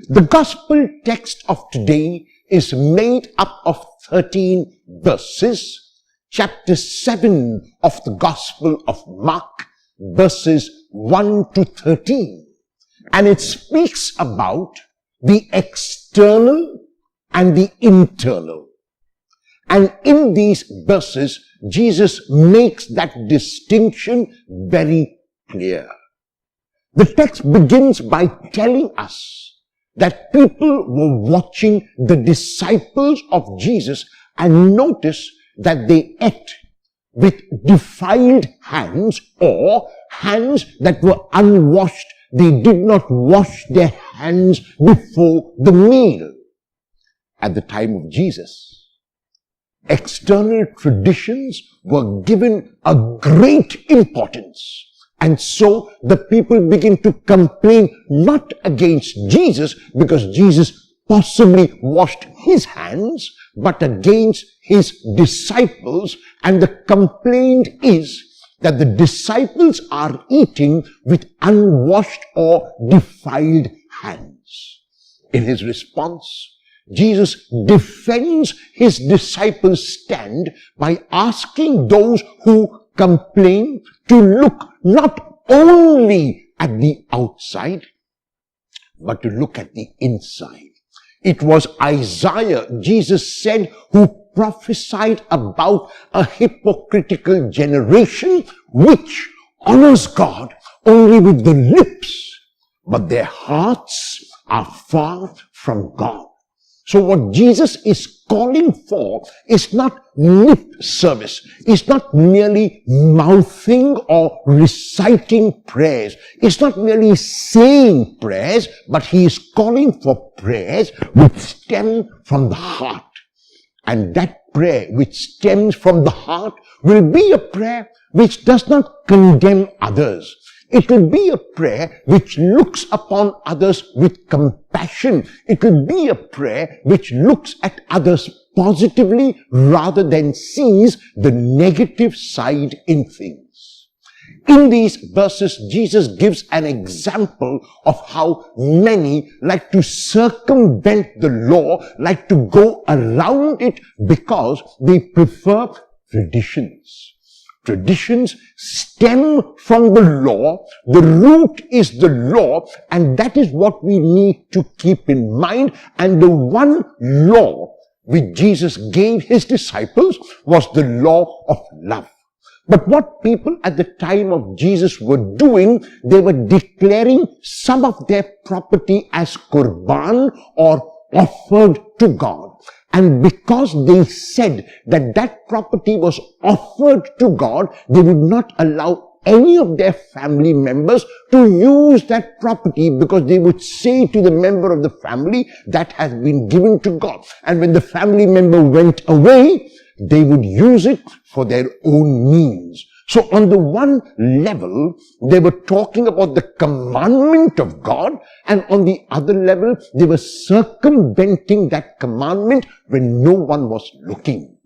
The gospel text of today is made up of 13 verses. Chapter 7 of the Gospel of Mark, verses 1 to 13. And it speaks about the external and the internal. And in these verses, Jesus makes that distinction very clear. The text begins by telling us that people were watching the disciples of Jesus, and notice that they ate with defiled hands, or hands that were unwashed. They did not wash their hands before the meal. At the time of Jesus, external traditions were given a great importance. And so the people begin to complain not against Jesus because Jesus possibly washed his hands, but against his disciples. And the complaint is that the disciples are eating with unwashed or defiled hands. In his response, Jesus defends his disciples' stand by asking those who complain to look not only at the outside, but to look at the inside. It was Isaiah, Jesus said, who prophesied about a hypocritical generation which honors God only with the lips, but their hearts are far from God. So what Jesus is calling for is not lip service. It's not merely mouthing or reciting prayers. It's not merely saying prayers, but he is calling for prayers which stem from the heart. And that prayer which stems from the heart will be a prayer which does not condemn others. It will be a prayer which looks upon others with compassion. It will be a prayer which looks at others positively rather than sees the negative side in things. In these verses, Jesus gives an example of how many like to circumvent the law, like to go around it because they prefer traditions. Traditions stem from the law. The root is the law, and that is what we need to keep in mind. And the one law which Jesus gave his disciples was the law of love. But what people at the time of Jesus were doing, they were declaring some of their property as qurban or offered to God. And because they said that that property was offered to God, they would not allow any of their family members to use that property, because they would say to the member of the family that has been given to God. And when the family member went away, they would use it for their own means. So on the one level, they were talking about the commandment of God, and on the other level, they were circumventing that commandment when no one was looking.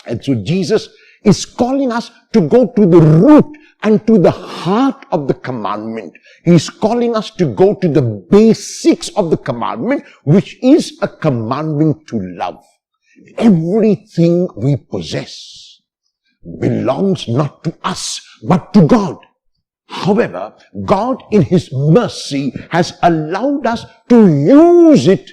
And so Jesus is calling us to go to the root and to the heart of the commandment. He is calling us to go to the basics of the commandment, which is a commandment to love. Everything we possess belongs not to us, but to God. However, God in his mercy has allowed us to use it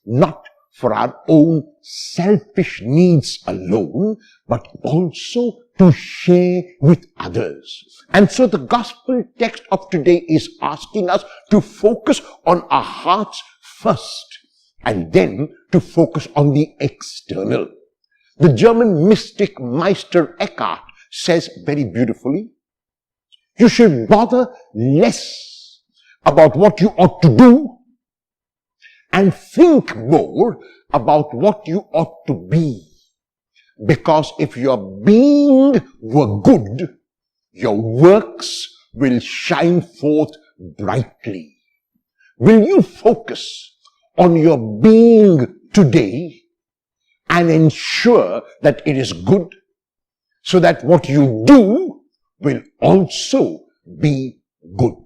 not for our own selfish needs alone, but also to share with others. And so the gospel text of today is asking us to focus on our hearts first, and then to focus on the external. The German mystic Meister Eckhart says very beautifully, you should bother less about what you ought to do and think more about what you ought to be. Because if your being were good, your works will shine forth brightly. Will you focus on your being today and ensure that it is good, so that what you do will also be good?